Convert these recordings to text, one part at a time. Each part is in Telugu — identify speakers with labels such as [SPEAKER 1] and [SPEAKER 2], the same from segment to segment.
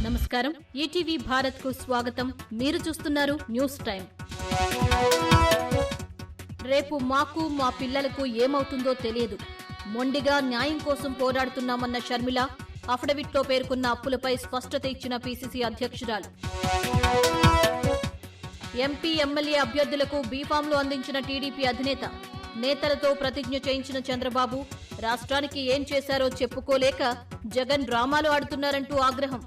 [SPEAKER 1] నమస్కారం. ఈటీవీ భారత్ కు స్వాగతం. మీరు చూస్తున్నారు న్యూస్ టైం. రేపు మాకు మా పిల్లలకు ఏమవుతుందో తెలియదు. మొండిగా న్యాయం కోసం పోరాడుతున్నామన్న షర్మిల అఫిడవిట్లో పేర్కొన్న అప్పులపై స్పష్టత ఇచ్చిన పీసీసీ అధ్యక్షురాలు. ఎంపీ ఎమ్మెల్యే అభ్యర్థులకు బీఫామ్లు అందించిన టీడీపీ అధినేత. నేతలతో ప్రతిజ్ఞ చేయించిన చంద్రబాబు రాష్ట్రానికి ఏం చేశారో చెప్పుకోలేక జగన్ డ్రామాలు ఆడుతున్నారంటూ ఆగ్రహం.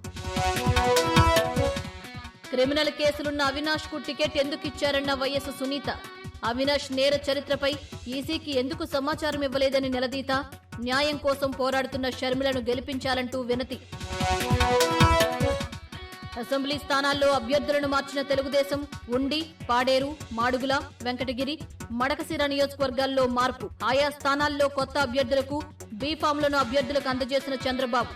[SPEAKER 1] క్రిమినల్ కేసులున్న అవినాష్ కు టికెట్ ఎందుకు ఇచ్చారన్న వైఎస్ సునీత. అవినాష్ నేర చరిత్రపై ఈసీకి ఎందుకు సమాచారం ఇవ్వలేదని నిలదీత. న్యాయం కోసం పోరాడుతున్న షర్మిలను గెలిపించాలంటూ వినతి. అసెంబ్లీ స్థానాల్లో అభ్యర్థులను మార్చిన తెలుగుదేశం. ఉండి, పాడేరు, మాడుగుల, వెంకటగిరి, మడకశిర నియోజకవర్గాల్లో మార్పు. ఆయా స్థానాల్లో కొత్త అభ్యర్థులకు బీఫామ్లను అభ్యర్థులకు అందజేసిన చంద్రబాబు.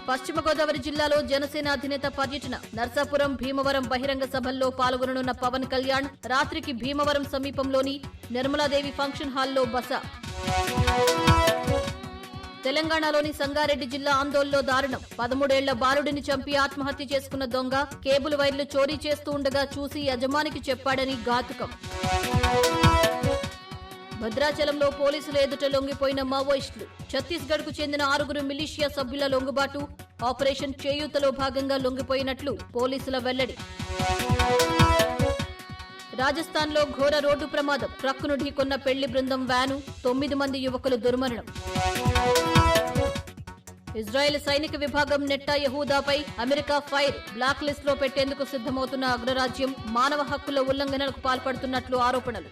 [SPEAKER 1] పశ్చిమ గోదావరి జిల్లాలో జనసేన అధినేత పర్యటన. నర్సాపురం, భీమవరం బహిరంగ సభల్లో పాల్గొననున్న పవన్ కళ్యాణ్. రాత్రికి భీమవరం సమీపంలోని నిర్మలాదేవి ఫంక్షన్ హాల్లో బస. తెలంగాణలోని సంగారెడ్డి జిల్లా ఆందోళనలో దారుణం. 13 ఏళ్ల బాలుడిని చంపి ఆత్మహత్య చేసుకున్న దొంగ కేబుల్ వైర్లు చోరీ చేస్తూ ఉండగా చూసి యజమానికి చెప్పాడని ఘాతుకం. భద్రాచలంలో పోలీసుల ఎదుట లొంగిపోయిన మావోయిస్టులు. ఛత్తీస్గఢ్ కు చెందిన 6 మిలిషియా సభ్యుల లొంగుబాటు. ఆపరేషన్ చేయూతలో భాగంగా లొంగిపోయినట్లు పోలీసుల వెల్లడి. రాజస్థాన్లో ఘోర రోడ్డు ప్రమాదం. ట్రక్కును ఢీకొన్న పెళ్లి బృందం వ్యాను. 9 మంది యువకులు దుర్మరణం. ఇజ్రాయెల్ సైనిక విభాగం నెట్టన్యాహుపై అమెరికా ఫైర్. బ్లాక్ లిస్ట్ లో పెట్టేందుకు సిద్ధమవుతున్న అగ్రరాజ్యం. మానవ హక్కుల ఉల్లంఘనలకు పాల్పడుతున్నట్లు ఆరోపణలు.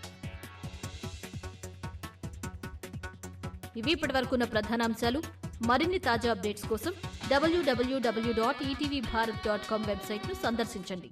[SPEAKER 1] ఇవి ఇప్పటివరకున్న ప్రధానాంశాలు. మరిన్ని తాజా అప్డేట్స్ కోసం www.etvbharat.com వెబ్సైట్ ను సందర్శించండి.